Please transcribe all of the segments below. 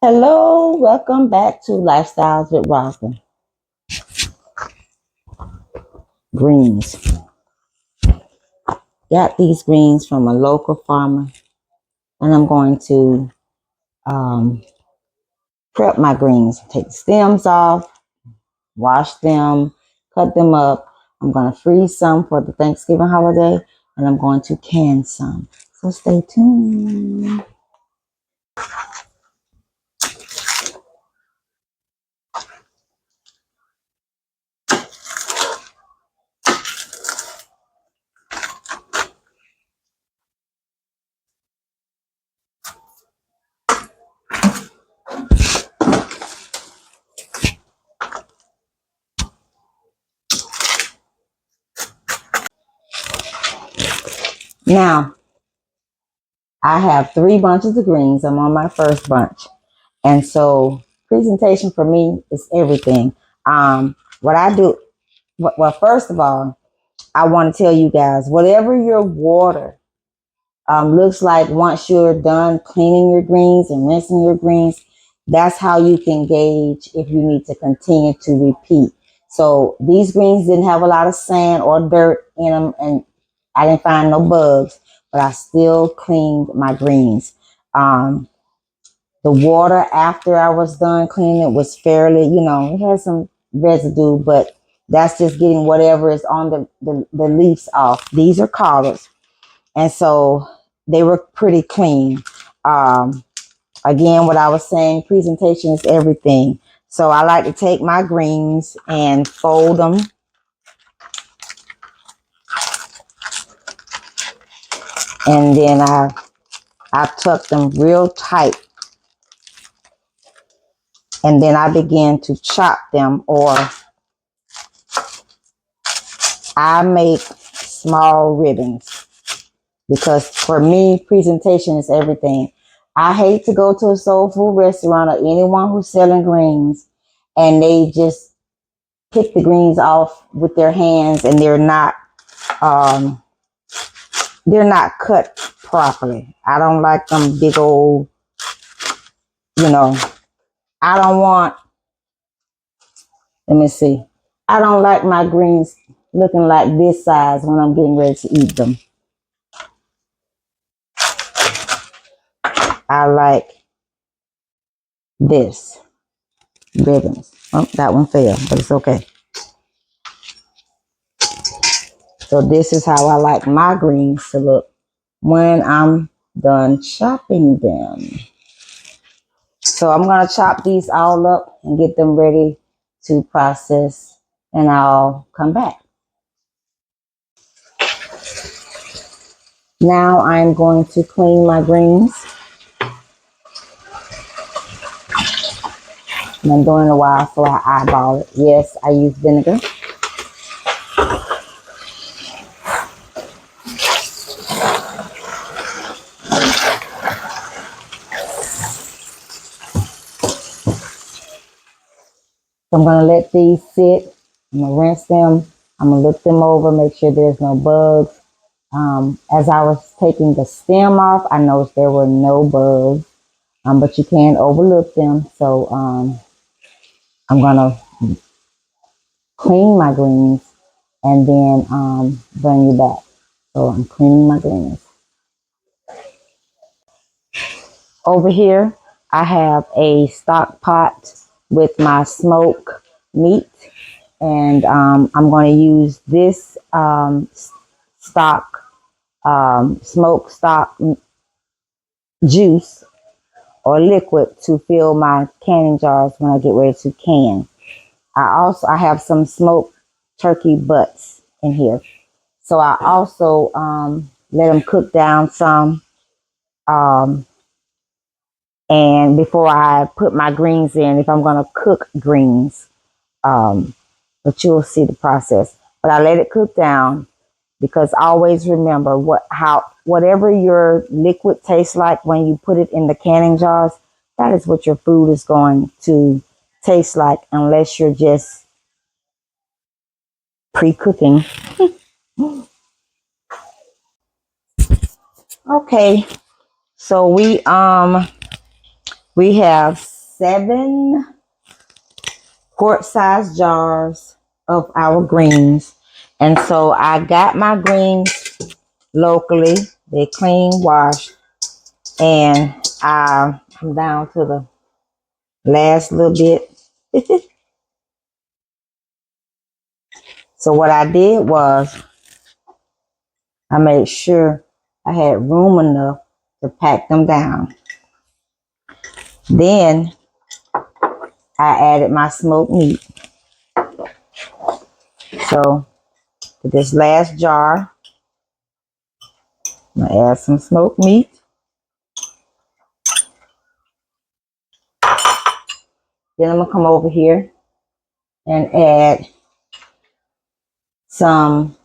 Hello, welcome back to Lifestyles with Rosalind. Greens. Got these greens from a local farmer, and I'm going to um, prep my greens. Take the stems off, wash them, cut them up. I'm going to freeze some for the Thanksgiving holiday, and I'm going to can some. So stay tuned. Now, I have 3 bunches of greens. I'm on my first bunch. And so presentation for me is everything. What I do, well, first of all, I want to tell you guys, whatever your water looks like once you're done cleaning your greens and rinsing your greens, that's how you can gauge if you need to continue to repeat. So these greens didn't have a lot of sand or dirt in them, and I didn't find no bugs, but I still cleaned my greens. The water after I was done cleaning it was fairly, it had some residue, but that's just getting whatever is on the leaves off. These are collards, and so they were pretty clean. Um, Again, what I was saying, presentation is everything. So I like to take my greens and fold them. And then I tuck them real tight. And then I begin to chop them, or I make small ribbons, because for me, presentation is everything. I hate to go to a soul food restaurant or anyone who's selling greens and they just pick the greens off with their hands and um, they're not cut properly. I don't like them big old, I don't want, let me see. I don't like my greens looking like this size when I'm getting ready to eat them. I like this ribbons. Oh, that one fell, but it's okay. So this is how I like my greens to look when I'm done chopping them. So I'm going to chop these all up and get them ready to process, and I'll come back. Now I'm going to clean my greens. And I'm doing it a while, so I eyeball it. Yes, I use vinegar. So I'm going to let these sit. I'm going to rinse them. I'm going to look them over, make sure there's no bugs. As I was taking the stem off, I noticed there were no bugs, but you can't overlook them. So I'm going to clean my greens and then bring you back. So I'm cleaning my greens. Over here, I have a stock pot with my smoke meat, and I'm going to use this smoke stock juice or liquid to fill my canning jars when I get ready to can. I have some smoked turkey butts in here, so I also let them cook down some. And before I put my greens in, if I'm going to cook greens, but you'll see the process. But I let it cook down, because always remember whatever your liquid tastes like when you put it in the canning jars, that is what your food is going to taste like, unless you're just pre-cooking. Okay, so we have 7 quart-sized jars of our greens. And so I got my greens locally. They clean, washed, and I'm down to the last little bit. So what I did was I made sure I had room enough to pack them down. Then I added my smoked meat. So to this last jar, I'm gonna add some smoked meat. Then I'm gonna come over here and add some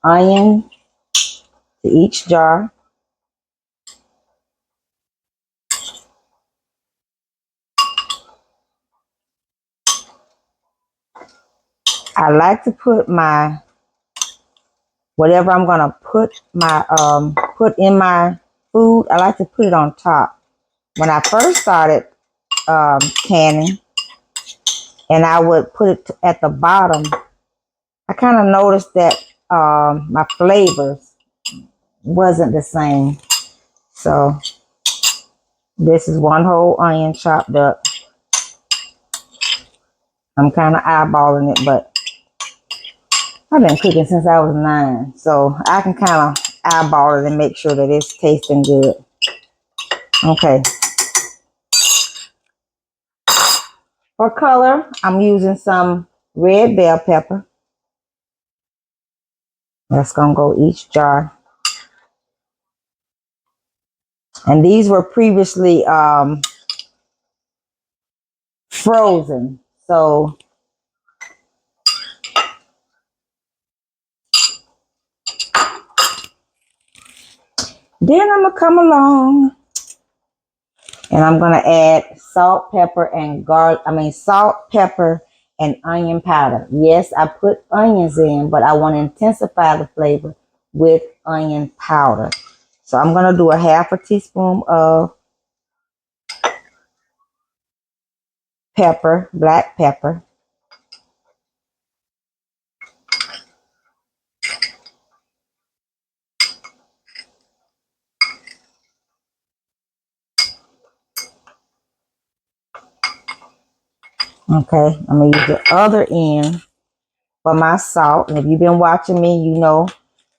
onion to each jar. I like to put my whatever I'm gonna put in my food. I like to put it on top. When I first started canning, and I would put it at the bottom, I kind of noticed that my flavors wasn't the same. So this is one whole onion chopped up. I'm kind of eyeballing it, but I've been cooking since I was 9, so I can kind of eyeball it and make sure that it's tasting good. Okay. For color, I'm using some red bell pepper. That's gonna go each jar. And these were previously frozen, so then I'm gonna come along and I'm gonna add salt, pepper, and salt, pepper, and onion powder. Yes, I put onions in, but I want to intensify the flavor with onion powder. So I'm gonna do a half a teaspoon of pepper, black pepper. Okay, I'm gonna use the other end for my salt. And if you've been watching me, you know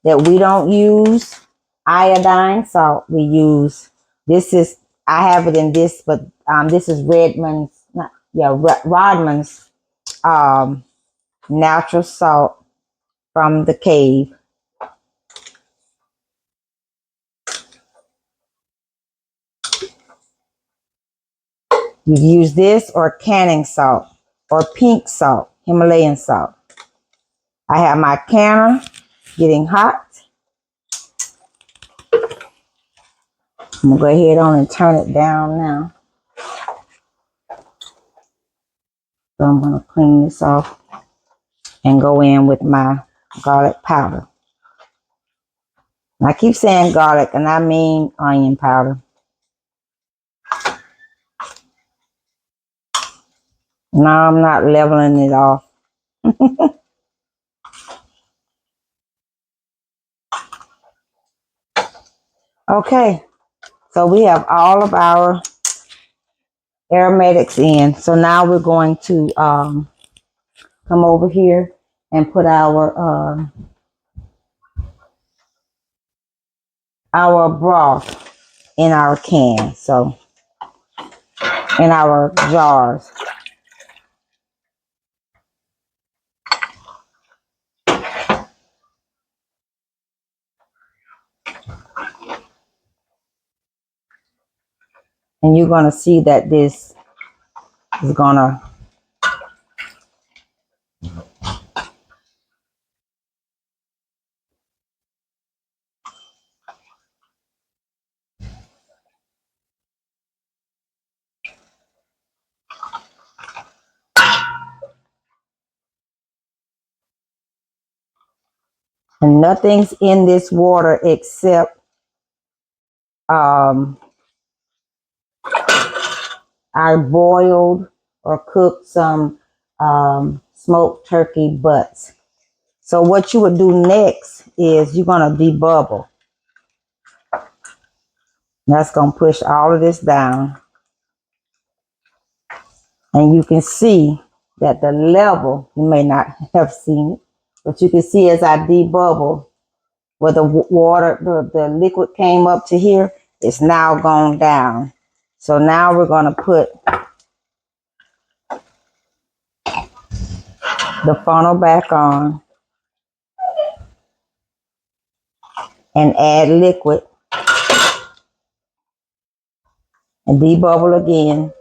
that we don't use iodine salt. We use, I have it in this, but this is Rodman's natural salt from the cave. You use this or canning salt or pink salt, Himalayan salt. I have my canner getting hot. I'm gonna go ahead on and turn it down now. So I'm gonna clean this off and go in with my garlic powder. And I keep saying garlic and I mean onion powder. No, I'm not leveling it off. Okay, so we have all of our aromatics in. So now we're going to come over here and put our broth in our can. So in our jars. And you're gonna see that this is gonna and nothing's in this water except I boiled or cooked some smoked turkey butts. So what you would do next is you're going to debubble. That's going to push all of this down. And you can see that the level, you may not have seen it, but you can see as I debubble, where the water, the liquid came up to here, it's now gone down. So now we're going to put the funnel back on and add liquid and debubble again.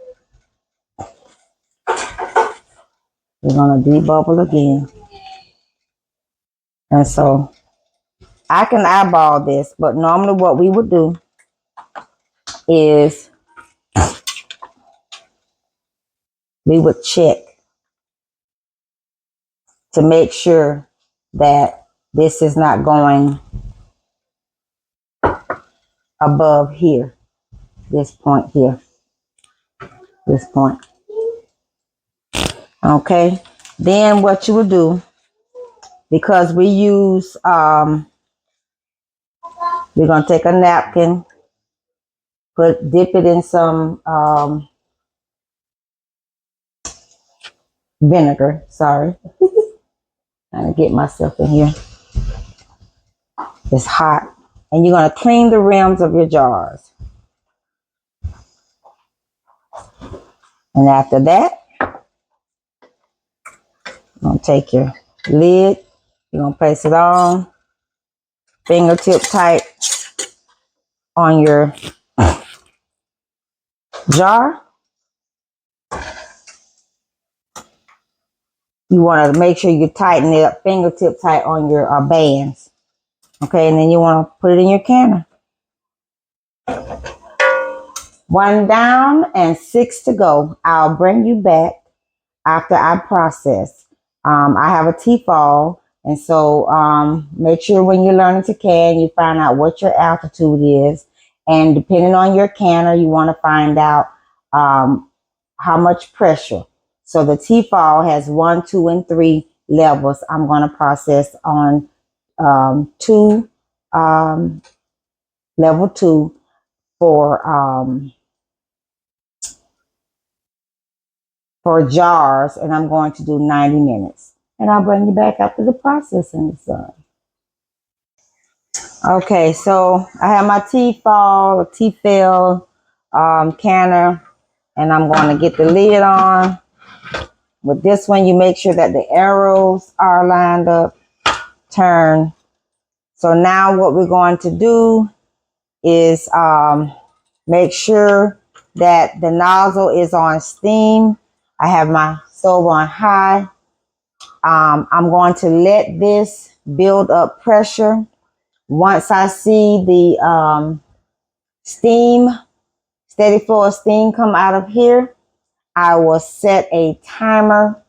We're going to debubble again. And so I can eyeball this, but normally what we would do is we would check to make sure that this is not going above here, this point here, this point. Okay, then what you will do, because we use, we're gonna take a napkin, dip it in some vinegar. Sorry, trying to get myself in here. It's hot, and you're gonna clean the rims of your jars. And after that, you're gonna take your lid, you're gonna place it on, fingertip tight on your jar. You want to make sure you tighten it up, fingertip tight on your bands. Okay, and then you want to put it in your canner. 1 down and 6 to go. I'll bring you back after I process. I have a T-fall, and so make sure when you're learning to can, you find out what your altitude is. And depending on your canner, you want to find out how much pressure. So the T-fall has 1, 2, and 3 levels. I'm going to process on 2, level 2 for jars, and I'm going to do 90 minutes. And I'll bring you back after the processing is done. Okay, so I have my T-fall, T-fill canner, and I'm going to get the lid on. With this one, you make sure that the arrows are lined up, turn. So now what we're going to do is make sure that the nozzle is on steam. I have my stove on high. I'm going to let this build up pressure. Once I see the steam, steady flow of steam come out of here, I will set a timer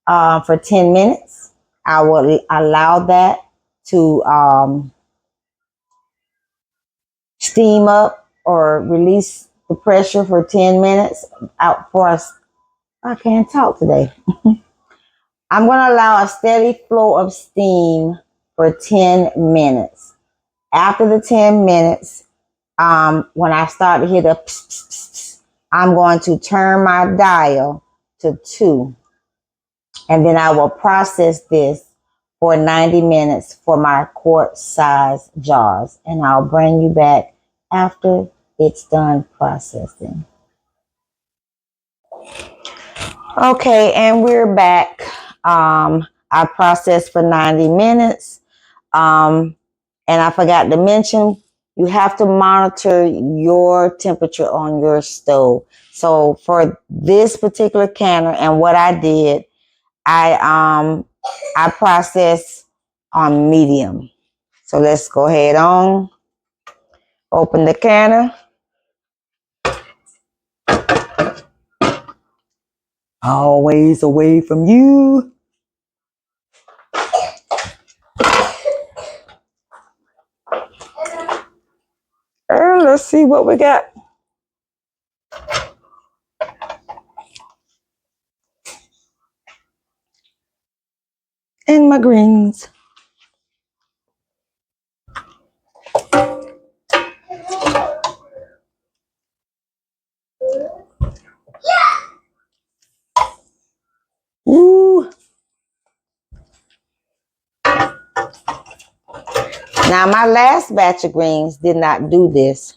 for 10 minutes. I will allow that to steam up or release the pressure for 10 minutes out for us. I can't talk today. I'm going to allow a steady flow of steam for 10 minutes. After the 10 minutes, when I start to hear the pss, pss, pss, pss, I'm going to turn my dial to 2. And then I will process this for 90 minutes for my quart size jars. And I'll bring you back after it's done processing. Okay, and we're back. I processed for 90 minutes. And I forgot to mention, you have to monitor your temperature on your stove. So for this particular canner and what I did, I processed on medium. So let's go ahead on, open the canner. Always away from you. Let's see what we got. and my greens. Ooh. Now, my last batch of greens did not do this.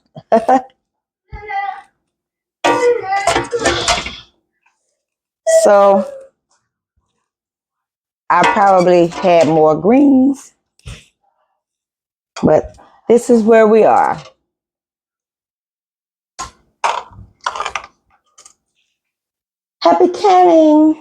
So, I probably had more greens, but this is where we are. Happy canning.